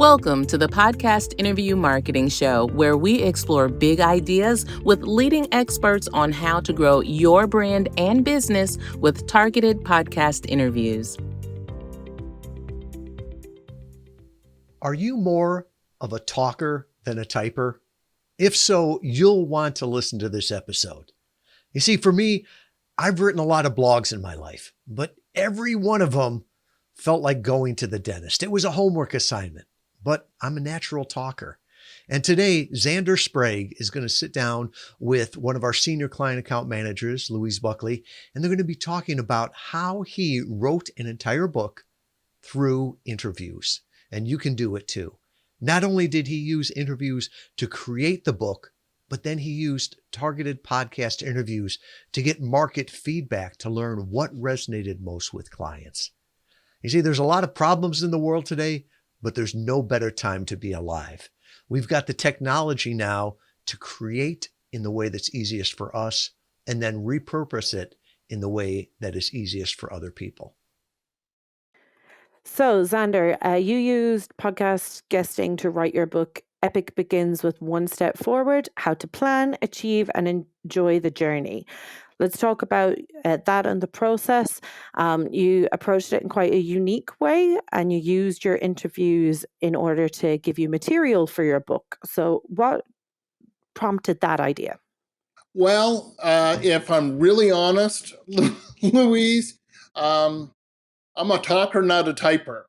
Welcome to the Podcast Interview Marketing Show, where we explore big ideas with leading experts on how to grow your brand and business with targeted podcast interviews. Are you more of a talker than a typer? If so, you'll want to listen to this episode. You see, for me, I've written a lot of blogs in my life, but every one of them felt like going to the dentist. It was a homework assignment, but I'm a natural talker. And today, Zander Sprague is going to sit down with one of our senior client account managers, Louise Buckley, and they're going to be talking about how he wrote an entire book through interviews. And you can do it too. Not only did he use interviews to create the book, but then he used targeted podcast interviews to get market feedback to learn what resonated most with clients. You see, there's a lot of problems in the world today, but there's no better time to be alive. We've got the technology now to create in the way that's easiest for us and then repurpose it in the way that is easiest for other people. So, Zander, you used podcast guesting to write your book, Epic Begins with One Step Forward: How to Plan, Achieve, and Enjoy the Journey. Let's talk about that and the process. You approached it in quite a unique way, and you used your interviews in order to give you material for your book. So, what prompted that idea? Well, if I'm really honest, Louise, I'm a talker, not a typer.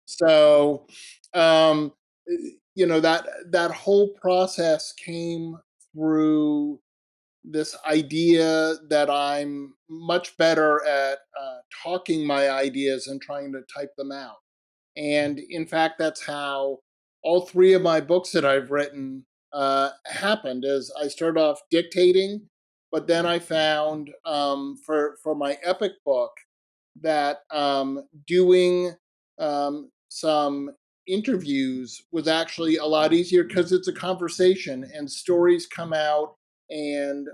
So, that whole process came through this idea that I'm much better at talking my ideas and trying to type them out. And in fact, that's how all three of my books that I've written happened. Is I started off dictating, but then I found for my epic book that doing some interviews was actually a lot easier because it's a conversation and stories come out. And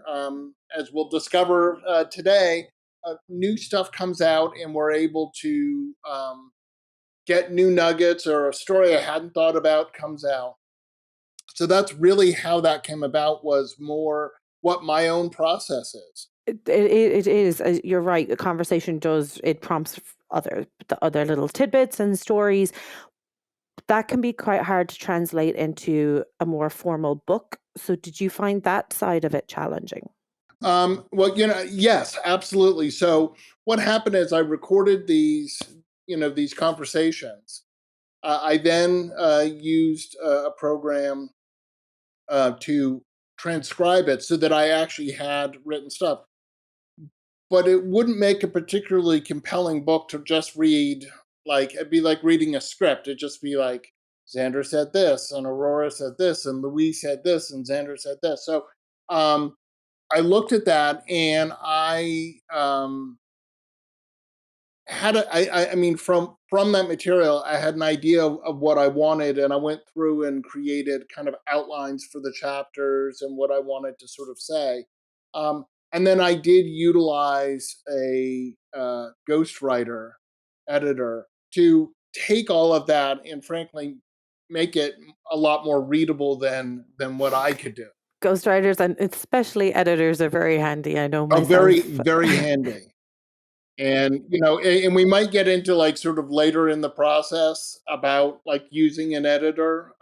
as we'll discover today, new stuff comes out and we're able to get new nuggets, or a story I hadn't thought about comes out. So that's really how that came about, was more what my own process is. It is. You're right. A conversation prompts the other little tidbits and stories. That can be quite hard to translate into a more formal book. So did you find that side of it challenging? Well, yes, absolutely. So what happened is I recorded these conversations. I then used a program to transcribe it so that I actually had written stuff. But it wouldn't make a particularly compelling book to just read. Like, it'd be like reading a script. It'd just be like, Zander said this, and Aurora said this, and Louise said this, and Zander said this. So I looked at that, and I had from that material, I had an idea of what I wanted, and I went through and created kind of outlines for the chapters and what I wanted to sort of say. And then I did utilize a ghostwriter editor to take all of that and frankly make it a lot more readable than what I could do. Ghostwriters and especially editors are very handy. I know myself. Very, very handy. And, and we might get into like sort of later in the process about like using an editor.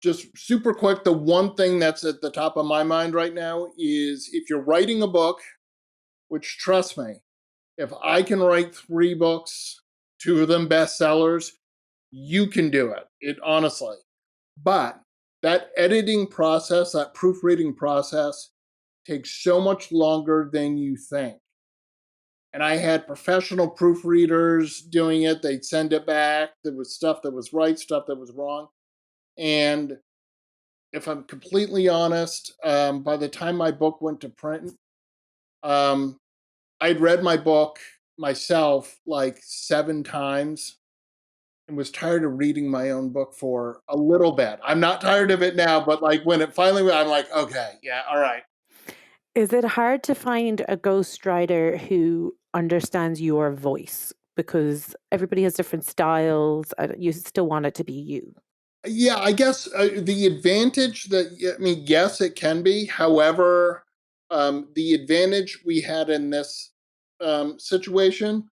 Just super quick, the one thing that's at the top of my mind right now is if you're writing a book, which trust me, if I can write 3 books, 2 of them bestsellers, you can do it honestly. But that editing process, that proofreading process takes so much longer than you think. And I had professional proofreaders doing it. They'd send it back. There was stuff that was right, stuff that was wrong. And if I'm completely honest, by the time my book went to print, I'd read my book myself like 7 times and was tired of reading my own book for a little bit. I'm not tired of it now, but like when it finally went, I'm like, okay, yeah, all right. Is it hard to find a ghostwriter who understands your voice? because everybody has different styles and you still want it to be you? Yeah, I guess the advantage that, I mean, yes, it can be. However, the advantage we had in this situation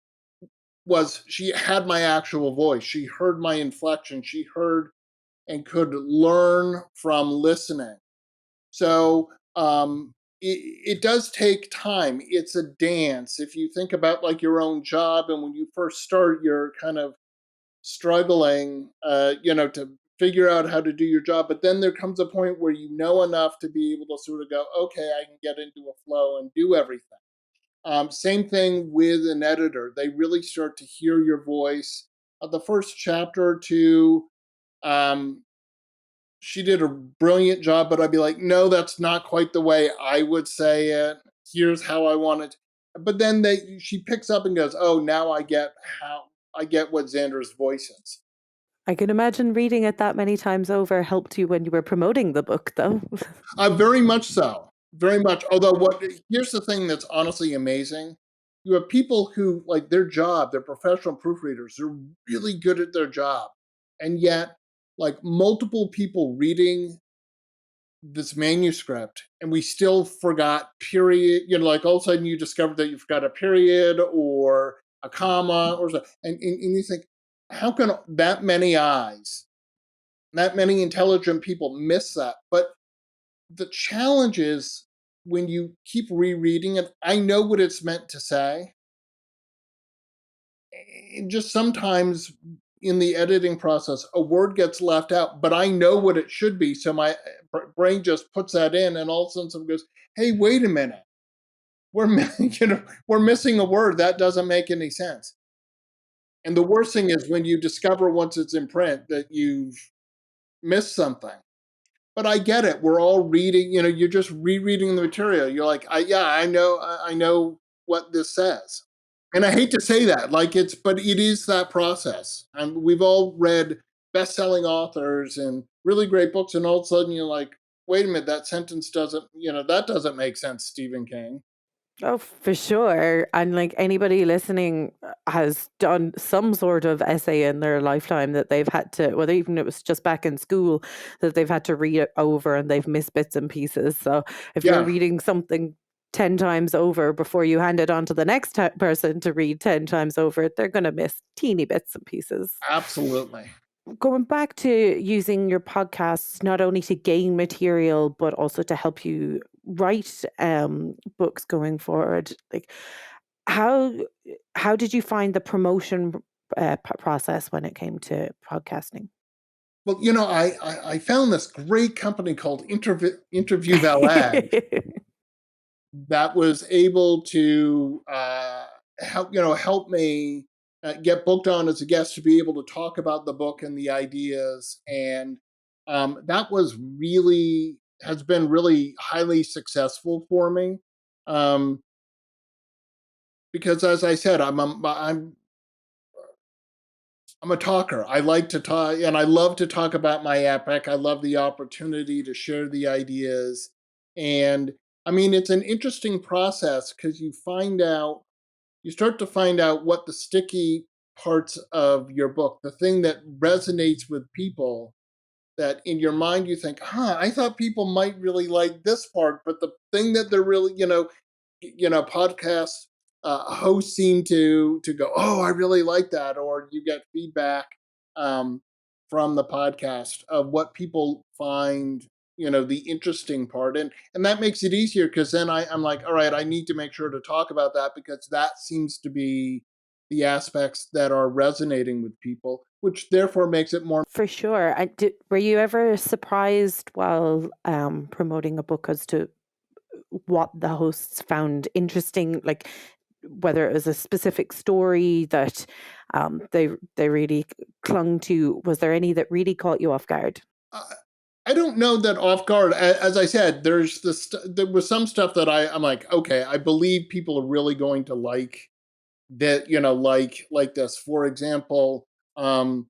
was she had my actual voice. She heard my inflection. She heard and could learn from listening. So it does take time. It's a dance. If you think about like your own job, and when you first start, you're kind of struggling, to figure out how to do your job. But then there comes a point where you know enough to be able to sort of go, okay, I can get into a flow and do everything. Same thing with an editor. They really start to hear your voice. The first chapter or two, um, she did a brilliant job, but I'd be like, no, that's not quite the way I would say it. Here's how I want it. But then she picks up and goes, oh, now I get what Zander's voice is. I can imagine reading it that many times over helped you when you were promoting the book, though. Very much so. Very much. Although, here's the thing that's honestly amazing. You have people who, like, their job, they're professional proofreaders. They're really good at their job. And yet, like, multiple people reading this manuscript, and we still forgot period. Like, all of a sudden you discover that you forgot a period or a comma or something. And you think, how can that many eyes, that many intelligent people miss that? But the challenge is when you keep rereading it, I know what it's meant to say. And just sometimes in the editing process, a word gets left out, but I know what it should be. So my brain just puts that in, and all of a sudden someone goes, hey, wait a minute. We're missing a word. That doesn't make any sense. And the worst thing is when you discover once it's in print that you've missed something. But I get it. We're all reading, you're just rereading the material. You're like, I know what this says. And I hate to say that, but it is that process. And we've all read best-selling authors and really great books, and all of a sudden you're like, wait a minute, that sentence that doesn't make sense, Stephen King. Oh, for sure. And like anybody listening has done some sort of essay in their lifetime that they've had to, whether even it was just back in school, that they've had to read it over and they've missed bits and pieces. So if you're reading something 10 times over before you hand it on to the next person to read 10 times over, they're going to miss teeny bits and pieces. Absolutely. Going back to using your podcasts not only to gain material but also to help you write books going forward, like how did you find the promotion process when it came to podcasting? Well, I found this great company called Interview Valet that was able to help me get booked on as a guest to be able to talk about the book and the ideas, and that has been really highly successful for me, because as I said, I'm a talker. I like to talk, and I love to talk about my epic. I love the opportunity to share the ideas. And I mean, it's an interesting process because you start to find out what the sticky parts of your book, the thing that resonates with people, that in your mind you think, I thought people might really like this part, but the thing that they're really, podcast hosts seem to go, oh, I really like that, or you get feedback from the podcast of what people find, the interesting part, and that makes it easier because then I'm like, all right, I need to make sure to talk about that because that seems to be the aspects that are resonating with people, which therefore makes it more. For sure. Were you ever surprised while promoting a book as to what the hosts found interesting, like whether it was a specific story that they really clung to? Was there any that really caught you off guard? I don't know that off guard. As I said, there was some stuff that I'm like, okay, I believe people are really going to like that, like this. For example, those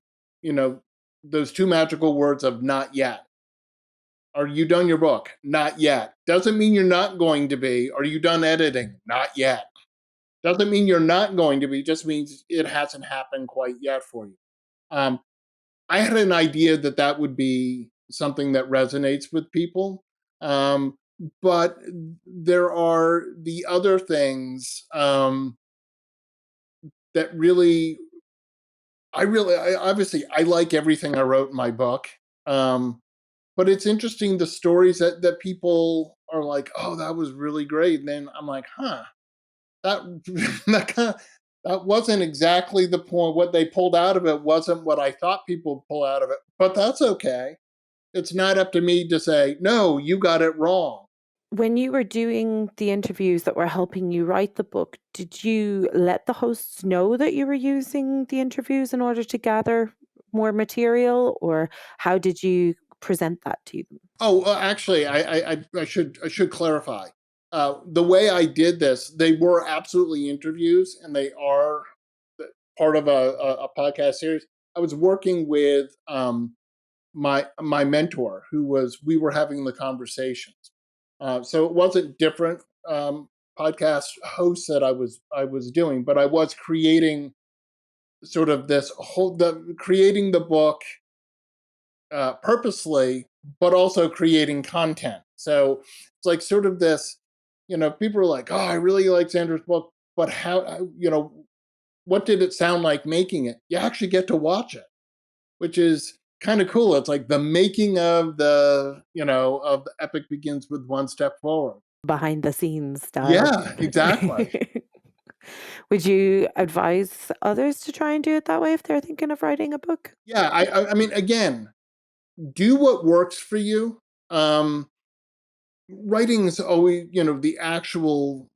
two magical words of not yet. Are you done your book? Not yet. Doesn't mean you're not going to be. Are you done editing? Not yet. Doesn't mean you're not going to be, just means it hasn't happened quite yet for you. Um, I had an idea that that would be something that resonates with people. But there are the other things that really, obviously, I like everything I wrote in my book. But it's interesting the stories that people are like, oh, that was really great. And then I'm like, that that kind of, that wasn't exactly the point. What they pulled out of it wasn't what I thought people would pull out of it. But that's okay. It's not up to me to say, no, you got it wrong. When you were doing the interviews that were helping you write the book, did you let the hosts know that you were using the interviews in order to gather more material, or how did you present that to them? Oh, actually, I should clarify. The way I did this, they were absolutely interviews, and they are part of a podcast series. I was working with my mentor, we were having the conversations. So it wasn't different podcast hosts that I was doing, but I was creating sort of this creating the book purposely, but also creating content. So it's like sort of this, people are like, oh, I really like Zander's book, but what did it sound like making it? You actually get to watch it, which is kind of cool. It's like the making of of the epic begins with one step forward. Behind the scenes style. Yeah, exactly. Would you advise others to try and do it that way if they're thinking of writing a book? Yeah, I mean, again, do what works for you. Writing is always, the actual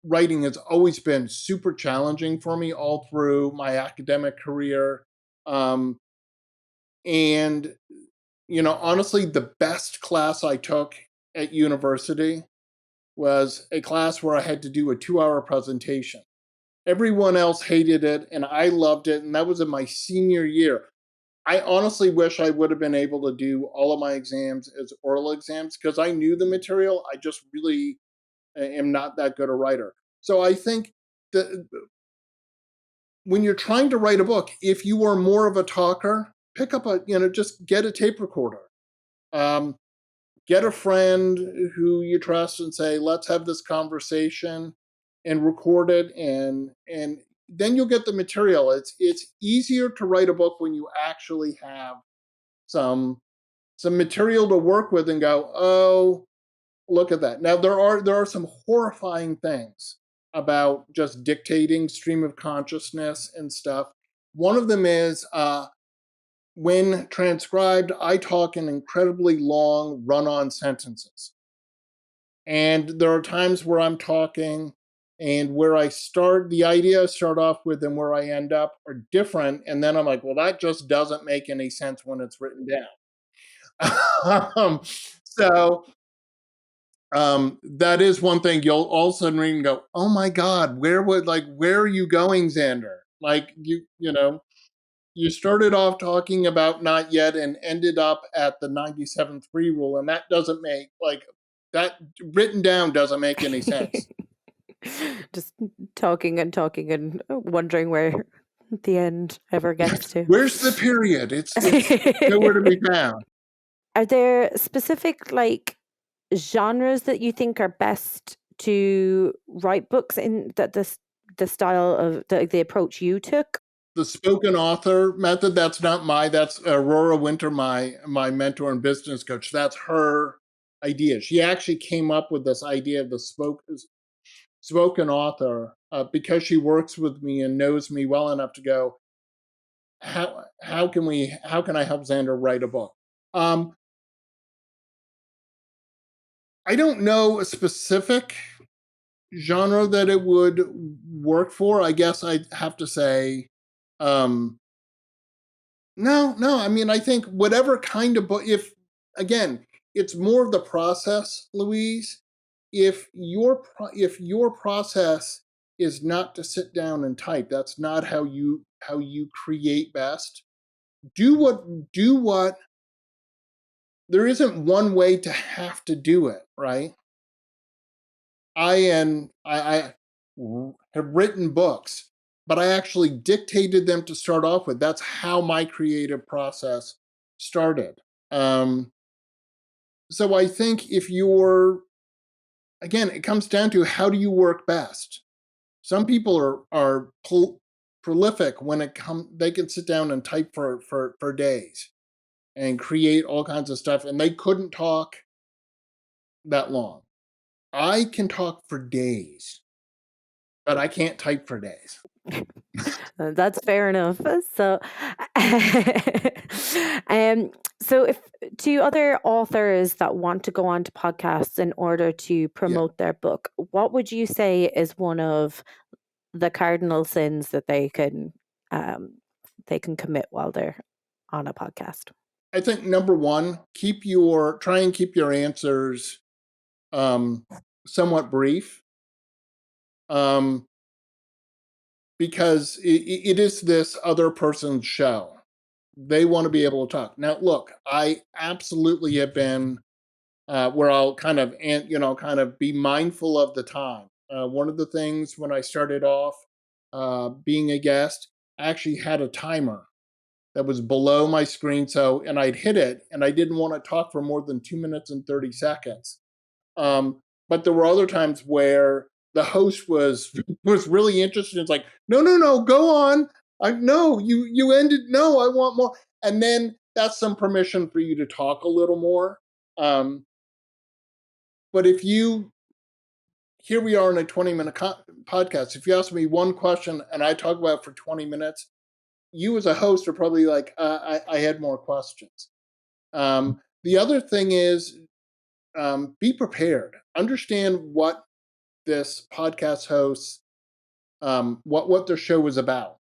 writing has always been super challenging for me all through my academic career. Um, and, honestly, the best class I took at university was a class where I had to do a 2-hour presentation. Everyone else hated it, and I loved it. And that was in my senior year. I honestly wish I would have been able to do all of my exams as oral exams because I knew the material. I just really am not that good a writer. So I think that when you're trying to write a book, if you are more of a talker, pick up just get a tape recorder. Get a friend who you trust and say, let's have this conversation and record it. And then you'll get the material. It's easier to write a book when you actually have some material to work with and go, oh, look at that. Now there are some horrifying things about just dictating stream of consciousness and stuff. One of them is when transcribed, I talk in incredibly long run-on sentences. And there are times where I'm talking and where the idea I start off with and where I end up are different. And then I'm like, well, that just doesn't make any sense when it's written down. So that is one thing you'll all of a sudden read and go, oh my God, where are you going, Zander? Like you started off talking about not yet and ended up at the 97.3 rule. And that doesn't make that written down doesn't make any sense. Just talking and wondering where the end ever gets to. Where's the period? It's nowhere to be found. Are there specific genres that you think are best to write books in, that the style of the approach you took? The spoken author method, that's Aurora Winter, my mentor and business coach. That's her idea. She actually came up with this idea of the spoken author because she works with me and knows me well enough to go, how can I help Zander write a book? I don't know a specific genre that it would work for. I guess I'd have to say, no. I mean, I think whatever kind of book, again, it's more of the process, Louise. If your process is not to sit down and type, that's not how you create best. Do what. There isn't one way to have to do it, right? I have have written books, but I actually dictated them to start off with. That's how my creative process started. So I think if you're, again, it comes down to how do you work best? Some people are prolific when it comes, they can sit down and type for days and create all kinds of stuff, and they couldn't talk that long. I can talk for days, but I can't type for days. That's fair enough. So, um, so if to other authors that want to go on to podcasts in order to Yeah. promote their book, what would you say is one of the cardinal sins that um, they can commit while they're on a podcast? I think number one, try and keep your answers somewhat brief. Because it is this other person's show. They want to be able to talk. Now, look, I absolutely have been where I'll kind of, kind of be mindful of the time. One of the things when I started off being a guest, I actually had a timer that was below my screen. So, and I'd hit it, and I didn't want to talk for more than 2 minutes and 30 seconds. But there were other times where the host was really interested. It's like, no, go on. No, you ended. No, I want more. And then that's some permission for you to talk a little more. But here we are in a 20-minute podcast. If you ask me one question and I talk about it for 20 minutes, you as a host are probably like, I had more questions. The other thing is, be prepared. Understand what this podcast host, what their show is about.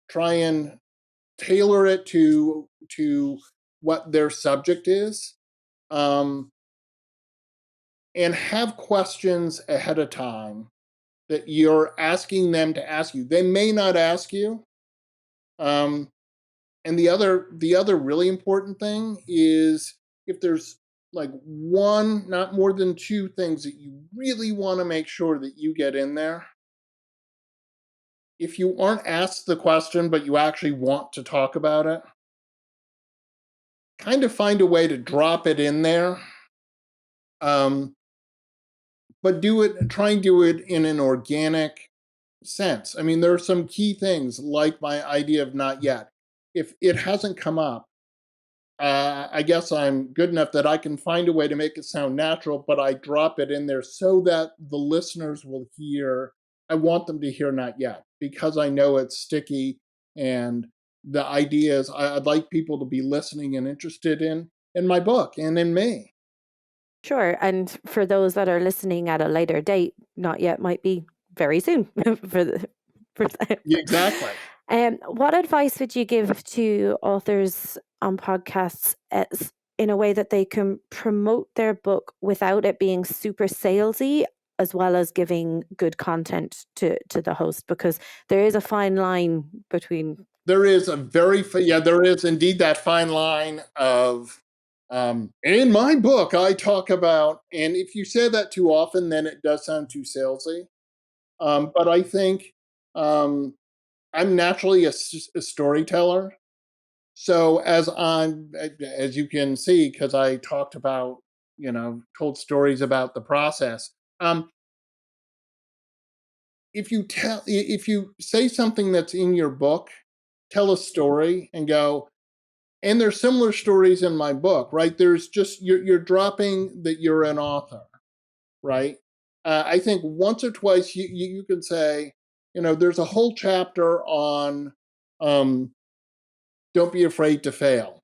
Try and tailor it to what their subject is, and have questions ahead of time that you're asking them to ask you. They may not ask you. And the other really important thing is, if there's like one, not more than two things that you really want to make sure that you get in there. If you aren't asked the question, but you actually want to talk about it, kind of find a way to drop it in there. But try and do it in an organic sense. I mean, there are some key things like my idea of not yet. If it hasn't come up, I guess I'm good enough that I can find a way to make it sound natural, but I drop it in there so that the listeners will hear. I want them to hear not yet, because I know it's sticky, and the idea is I'd like people to be listening and interested in my book and in me. Sure. And for those that are listening at a later date, not yet might be very soon for them. Exactly. What advice would you give to authors on podcasts in a way that they can promote their book without it being super salesy, as well as giving good content to the host? Because there is a fine line between. There is there is indeed that fine line of, in my book, I talk about, and if you say that too often, then it does sound too salesy. But I think I'm naturally a storyteller. So as you can see, because I talked about, told stories about the process. If you say something that's in your book, tell a story and go, and there's similar stories in my book, right? There's just, you're dropping that you're an author, right? I think once or twice you can say, there's a whole chapter on don't be afraid to fail,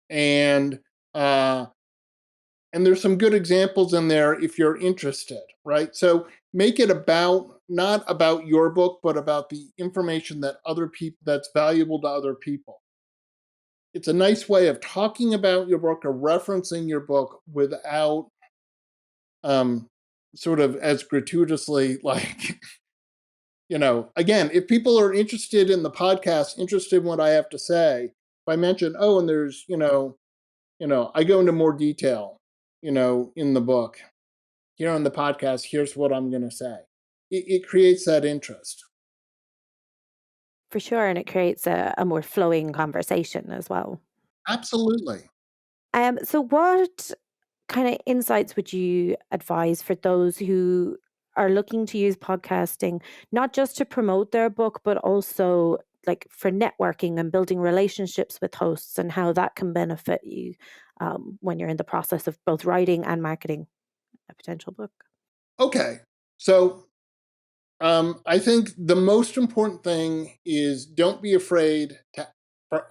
and there's some good examples in there if you're interested, right? So make it not about your book, but about the information that other people, that's valuable to other people. It's a nice way of talking about your book or referencing your book without sort of as gratuitously, like, again, if people are interested in the podcast, interested in what I have to say, if I mention, and there's, I go into more detail, in the book. Here on the podcast, here's what I'm going to say. it creates that interest. For sure, and it creates a more flowing conversation as well. Absolutely. So what kind of insights would you advise for those who are looking to use podcasting, not just to promote their book, but also like for networking and building relationships with hosts and how that can benefit you when you're in the process of both writing and marketing a potential book? Okay. So I think the most important thing is don't be afraid to for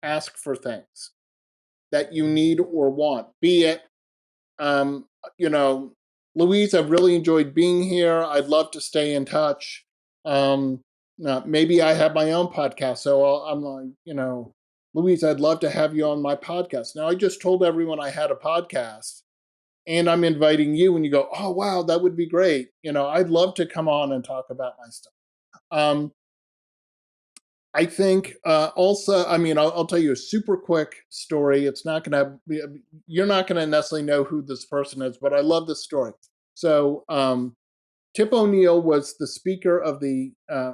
ask for things that you need or want. Be it, um, you know, Louise, I've really enjoyed being here. I'd love to stay in touch. Maybe I have my own podcast, so I'm like, Louise, I'd love to have you on my podcast. Now, I just told everyone I had a podcast, and I'm inviting you, and you go, oh wow, that would be great. I'd love to come on and talk about my stuff. Um, I think also, I mean, I'll tell you a super quick story. It's not going to, you're not going to necessarily know who this person is, but I love this story. So, Tip O'Neill was the Speaker of the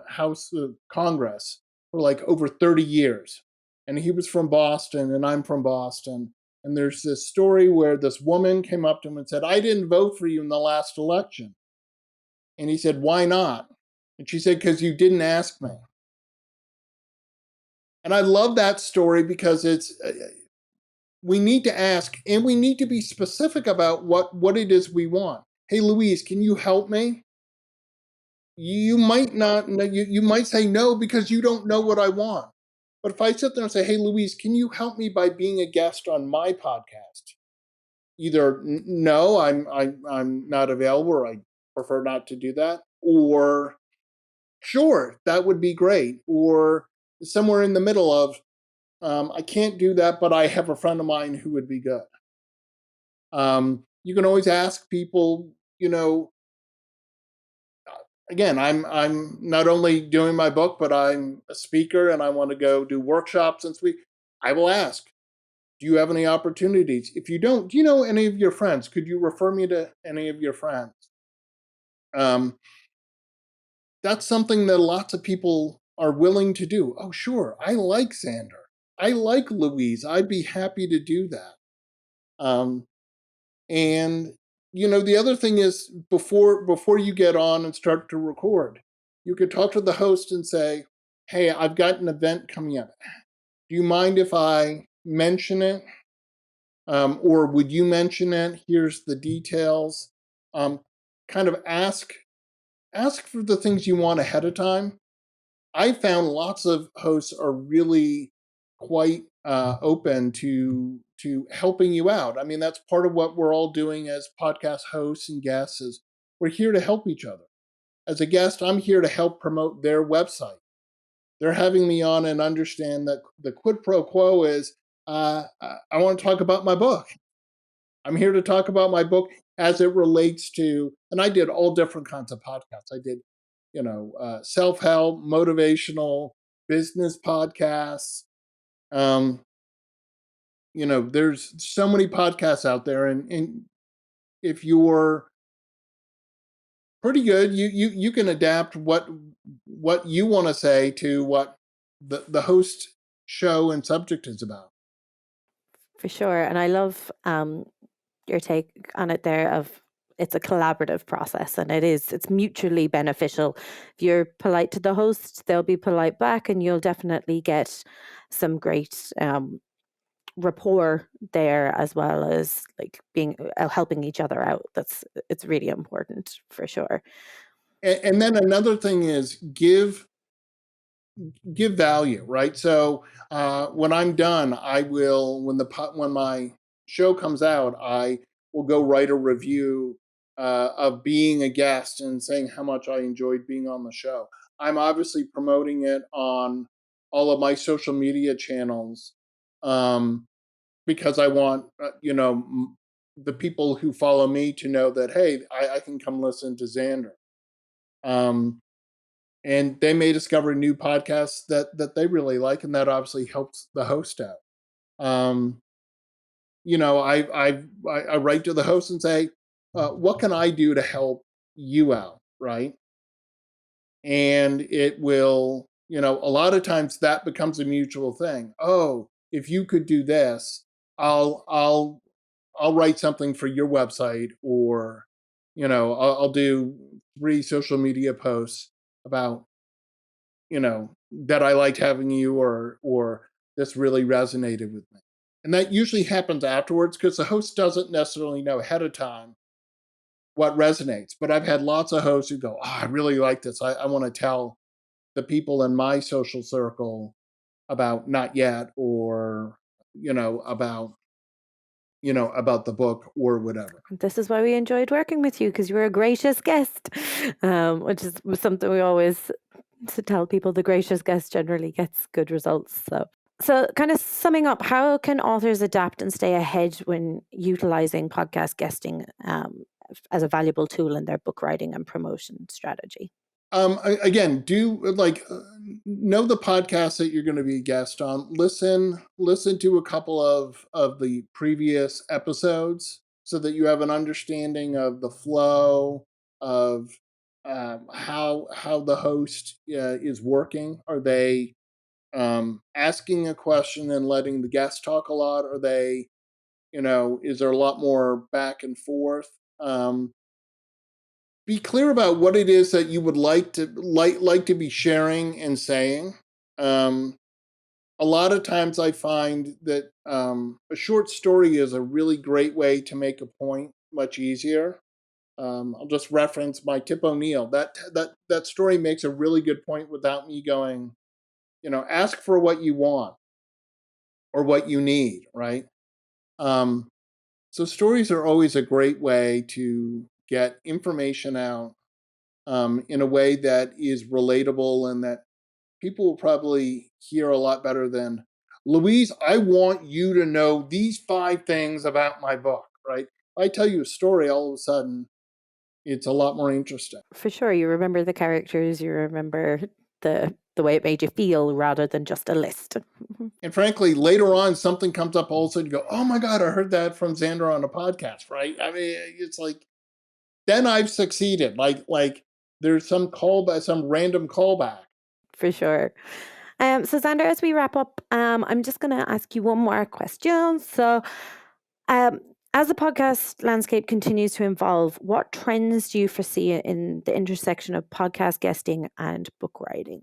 House of Congress for like over 30 years. And he was from Boston, and I'm from Boston. And there's this story where this woman came up to him and said, I didn't vote for you in the last election. And he said, why not? And she said, because you didn't ask me. And I love that story because we need to ask, and we need to be specific about what it is we want. Hey, Louise, can you help me? You might not know, you might say no because you don't know what I want. But if I sit there and say, hey, Louise, can you help me by being a guest on my podcast? Either no, I'm not available, or I prefer not to do that, or sure, that would be great, or somewhere in the middle of I can't do that, but I have a friend of mine who would be good. You can always ask people, again, I'm not only doing my book, but I'm a speaker and I want to go do workshops this week. I will ask, do you have any opportunities? If you don't, do you know any of your friends? Could you refer me to any of your friends? Um, that's something that lots of people are willing to do. Oh, sure. I like Zander. I like Louise. I'd be happy to do that. Um, and the other thing is before you get on and start to record, you could talk to the host and say, hey, I've got an event coming up. Do you mind if I mention it? Or would you mention it? Here's the details. Kind of ask for the things you want ahead of time. I found lots of hosts are really quite open to helping you out. I mean, that's part of what we're all doing as podcast hosts and guests is we're here to help each other. As a guest, I'm here to help promote their website. They're having me on and understand that the quid pro quo is I want to talk about my book. I'm here to talk about my book as it relates to, and I did all different kinds of podcasts. I did, self-help, motivational, business podcasts. Um, there's so many podcasts out there, and if you're pretty good, you can adapt what you want to say to what the host show and subject is about. For sure. And I love your take on it there of it's a collaborative process and it's mutually beneficial. If you're polite to the host, they'll be polite back and you'll definitely get some great rapport there, as well as like being helping each other out. It's really important for sure. And then another thing is give value, right? So when I'm done, I will when my show comes out, I will go write a review of being a guest and saying how much I enjoyed being on the show. I'm obviously promoting it on all of my social media channels because I want the people who follow me to know that hey, I can come listen to Zander. And they may discover new podcasts that they really like, and that obviously helps the host out. I write to the host and say, what can I do to help you out, right? And it will, a lot of times that becomes a mutual thing. Oh, if you could do this, I'll write something for your website, or I'll do 3 social media posts about that I liked having you, or this really resonated with me. And that usually happens afterwards, because the host doesn't necessarily know ahead of time what resonates. But I've had lots of hosts who go, oh, I really like this. I want to tell the people in my social circle about Not Yet, or about the book, or whatever. This is why we enjoyed working with you, because you were a gracious guest, which is something we always to tell people. The gracious guest generally gets good results. So kind of summing up, how can authors adapt and stay ahead when utilizing podcast guesting as a valuable tool in their book writing and promotion strategy? Again, do know the podcast that you're going to be a guest on. Listen to a couple of the previous episodes, so that you have an understanding of the flow of how the host is working. Are they asking a question and letting the guest talk a lot? Are they, is there a lot more back and forth? Be clear about what it is that you would like to be sharing and saying. A lot of times I find that a short story is a really great way to make a point much easier. I'll just reference my Tip O'Neill. That story makes a really good point without me going, ask for what you want or what you need, right? So stories are always a great way to get information out in a way that is relatable, and that people will probably hear a lot better than, Louise, I want you to know these 5 things about my book, right? If I tell you a story, all of a sudden, it's a lot more interesting. For sure, you remember the characters, you remember the way it made you feel, rather than just a list. And frankly, later on, something comes up, all of a sudden you go, oh my God, I heard that from Zander on a podcast, right? I mean, it's like, then I've succeeded. Like there's some random callback. For sure. So Zander, as we wrap up, I'm just going to ask you one more question. So, as the podcast landscape continues to evolve, what trends do you foresee in the intersection of podcast guesting and book writing?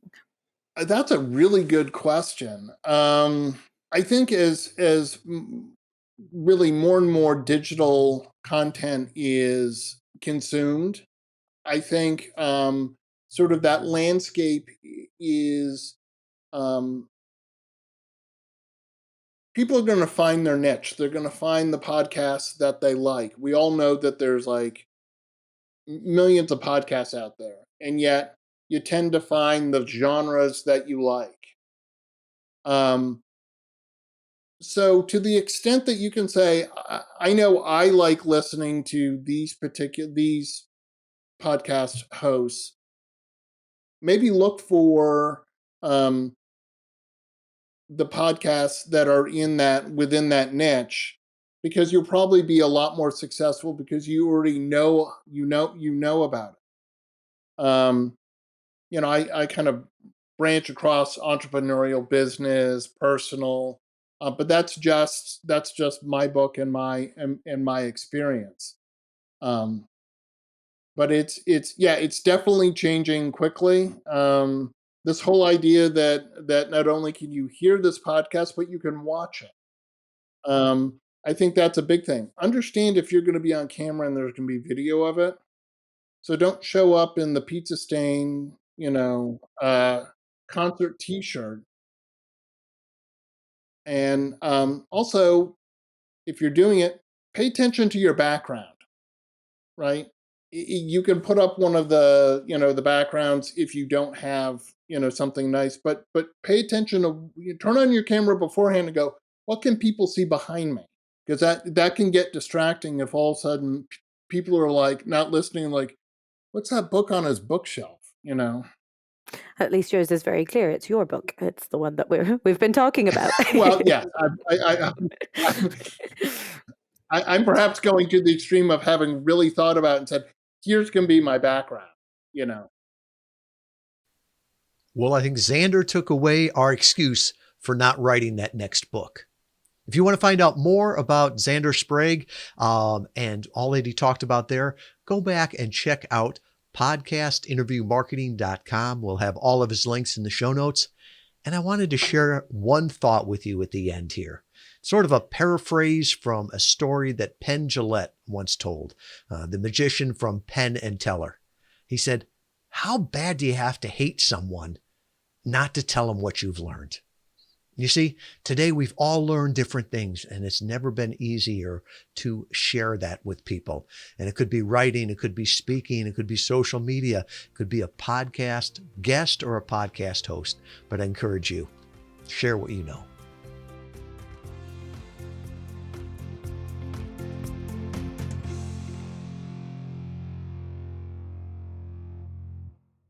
That's a really good question. I think as really more and more digital content is consumed, I think sort of that landscape is, people are going to find their niche. They're going to find the podcasts that they like. We all know that there's like millions of podcasts out there, and yet you tend to find the genres that you like. So to the extent that you can say, I know I like listening to these podcast hosts, maybe look for the podcasts that are within that niche, because you'll probably be a lot more successful because you already know about it. I kind of branch across entrepreneurial, business, personal, but that's just my book and my experience. But it's definitely changing quickly. This whole idea that not only can you hear this podcast, but you can watch it. I think that's a big thing. Understand if you're going to be on camera and there's going to be video of it. So don't show up in the pizza stain, concert T-shirt. And also, if you're doing it, pay attention to your background, right? You can put up one of the, the backgrounds if you don't have, something nice, but pay attention to, turn on your camera beforehand and go, what can people see behind me? Because that can get distracting if all of a sudden people are like not listening, like, what's that book on his bookshelf? At least yours is very clear. It's your book. It's the one that we've been talking about. Well, yes, I'm perhaps going to the extreme of having really thought about it and said, here's going to be my background, you know. Well, I think Zander took away our excuse for not writing that next book. If you want to find out more about Zander Sprague and all that he talked about there, go back and check out podcastinterviewmarketing.com. We'll have all of his links in the show notes. And I wanted to share one thought with you at the end here. Sort of a paraphrase from a story that Penn Jillette once told, the magician from Penn and Teller. He said, "How bad do you have to hate someone not to tell them what you've learned?" You see, today we've all learned different things, and it's never been easier to share that with people. And it could be writing, it could be speaking, it could be social media, it could be a podcast guest or a podcast host. But I encourage you, share what you know.